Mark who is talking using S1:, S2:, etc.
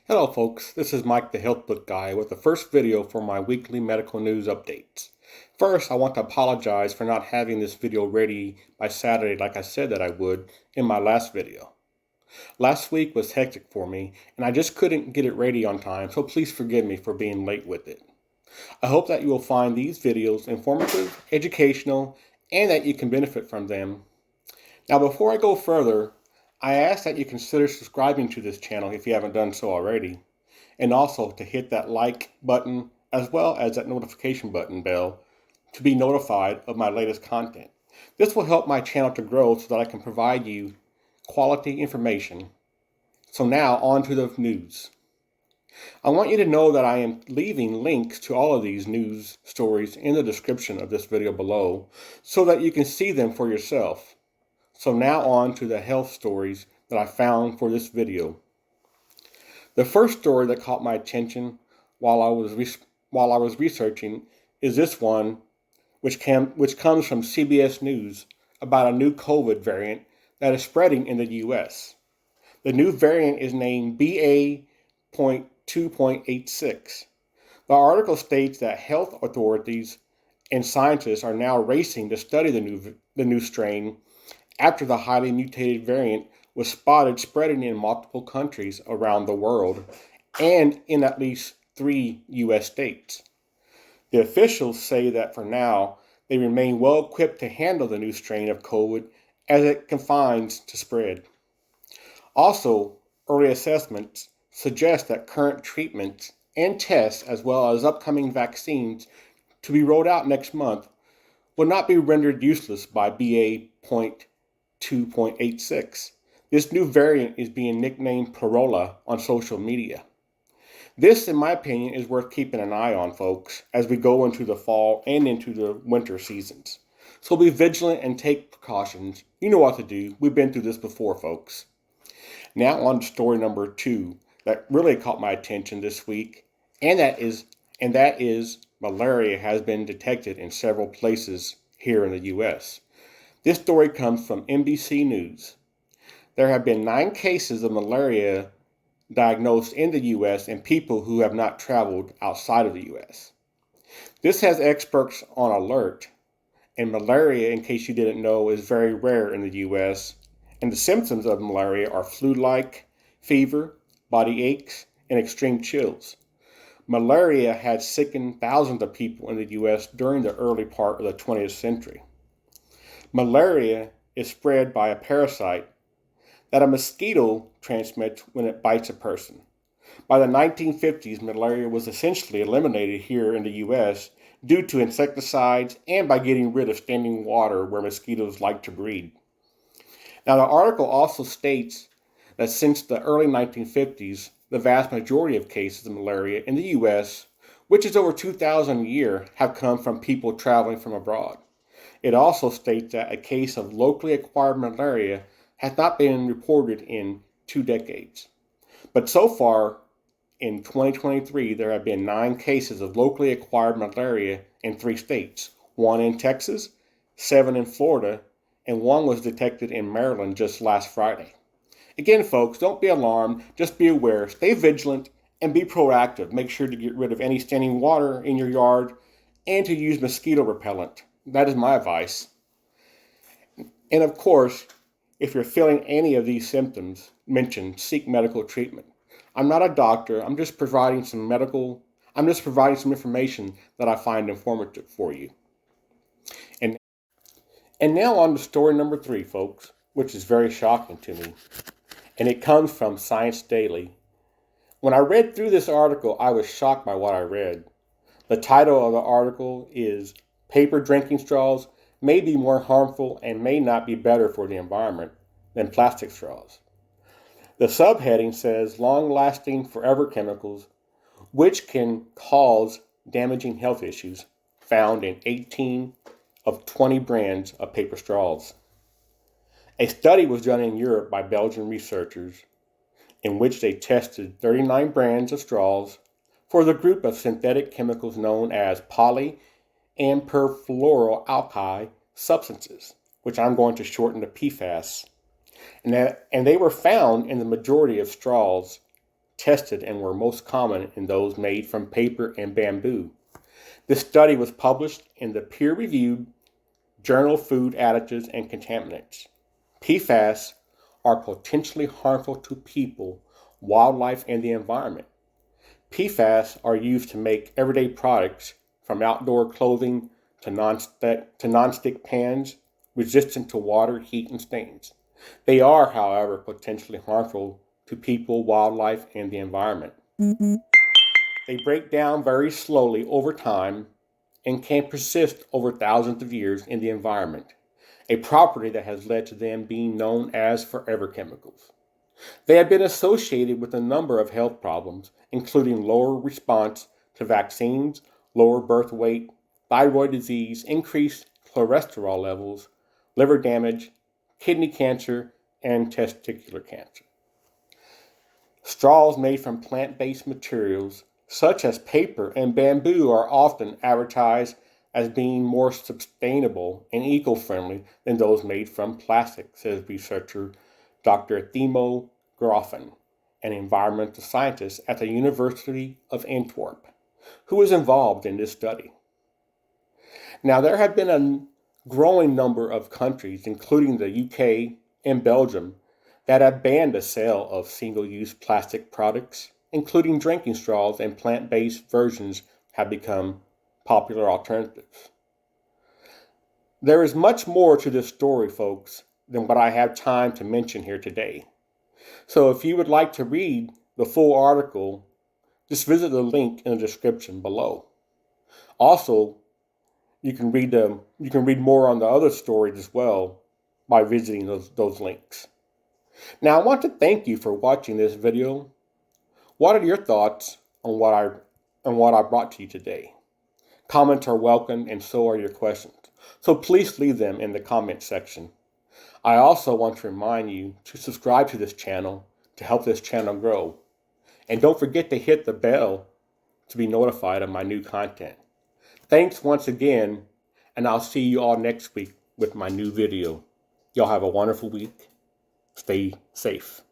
S1: Hello folks, this is Mike the Health Book Guy with the first video for my weekly medical news updates. First, I want to apologize for not having this video ready by Saturday like I said that I would in my last video. Last week was hectic for me and I just couldn't get it ready on time, so please forgive me for being late with it. I hope that you will find these videos informative, educational, and that you can benefit from them. Now before I go further, I ask that you consider subscribing to this channel if you haven't done so already, and also to hit that like button as well as that notification button bell to be notified of my latest content. This will help my channel to grow so that I can provide you quality information. So now on to the news. I want you to know that I am leaving links to all of these news stories in the description of this video below so that you can see them for yourself. So now on to the health stories that I found for this video. The first story that caught my attention while I was researching is this one, which comes from CBS News about a new COVID variant that is spreading in the U.S. The new variant is named BA.2.86. The article states that health authorities and scientists are now racing to study the new strain after the highly mutated variant was spotted spreading in multiple countries around the world and in at least 3 U.S. states. The officials say that for now, they remain well equipped to handle the new strain of COVID as it confines to spread. Also, early assessments suggest that current treatments and tests, as well as upcoming vaccines to be rolled out next month, will not be rendered useless by BA.2.86. This new variant is being nicknamed Corolla on social media. This, in my opinion, is worth keeping an eye on, folks, as we go into the fall and into the winter seasons. So be vigilant and take precautions. You know what to do. We've been through this before, folks. Now on to story number 2 that really caught my attention this week, and that is malaria has been detected in several places here in the U.S. This story comes from NBC News. There have been 9 cases of malaria diagnosed in the U.S. in people who have not traveled outside of the U.S. This has experts on alert, and malaria, in case you didn't know, is very rare in the U.S., and the symptoms of malaria are flu-like, fever, body aches, and extreme chills. Malaria had sickened thousands of people in the U.S. during the early part of the 20th century. Malaria is spread by a parasite that a mosquito transmits when it bites a person. By the 1950s, malaria was essentially eliminated here in the U.S. due to insecticides and by getting rid of standing water where mosquitoes like to breed. Now, the article also states that since the early 1950s, the vast majority of cases of malaria in the U.S., which is over 2,000 a year, have come from people traveling from abroad. It also states that a case of locally acquired malaria has not been reported in 2 decades. But so far, in 2023, there have been 9 cases of locally acquired malaria in 3 states, 1 in Texas, 7 in Florida, and 1 was detected in Maryland just last Friday. Again, folks, don't be alarmed, just be aware, stay vigilant, and be proactive. Make sure to get rid of any standing water in your yard and to use mosquito repellent. That is my advice. And of course, if you're feeling any of these symptoms mentioned, seek medical treatment. I'm not a doctor, I'm just providing some information that I find informative for you. And now on to story number 3, folks, which is very shocking to me. And it comes from Science Daily. When I read through this article, I was shocked by what I read. The title of the article is Paper Drinking Straws May Be More Harmful and May Not Be Better for the Environment than Plastic Straws. The subheading says long-lasting forever chemicals which can cause damaging health issues found in 18 of 20 brands of paper straws. A study was done in Europe by Belgian researchers in which they tested 39 brands of straws for the group of synthetic chemicals known as poly and perfluoroalkyl substances, which I'm going to shorten to PFAS. And they were found in the majority of straws tested and were most common in those made from paper and bamboo. This study was published in the peer-reviewed journal Food Additives and Contaminants. PFAS are potentially harmful to people, wildlife, and the environment. PFAS are used to make everyday products from outdoor clothing to non-stick pans, resistant to water, heat, and stains. They are, however, potentially harmful to people, wildlife, and the environment. They break down very slowly over time and can persist over thousands of years in the environment, a property that has led to them being known as forever chemicals. They have been associated with a number of health problems, including lower response to vaccines, lower birth weight, thyroid disease, increased cholesterol levels, liver damage, kidney cancer, and testicular cancer. Straws made from plant-based materials, such as paper and bamboo, are often advertised as being more sustainable and eco-friendly than those made from plastic, says researcher Dr. Thimo Groffen, an environmental scientist at the University of Antwerp, who was involved in this study. Now, there have been a growing number of countries, including the UK and Belgium, that have banned the sale of single-use plastic products, including drinking straws, and plant-based versions have become popular alternatives. There is much more to this story, folks, than what I have time to mention here today. So if you would like to read the full article, just visit the link in the description below. Also, you can read more on the other stories as well by visiting those links. Now, I want to thank you for watching this video. What are your thoughts on what I brought to you today? Comments are welcome, and so are your questions. So please leave them in the comment section. I also want to remind you to subscribe to this channel to help this channel grow. And don't forget to hit the bell to be notified of my new content. Thanks once again, and I'll see you all next week with my new video. Y'all have a wonderful week. Stay safe.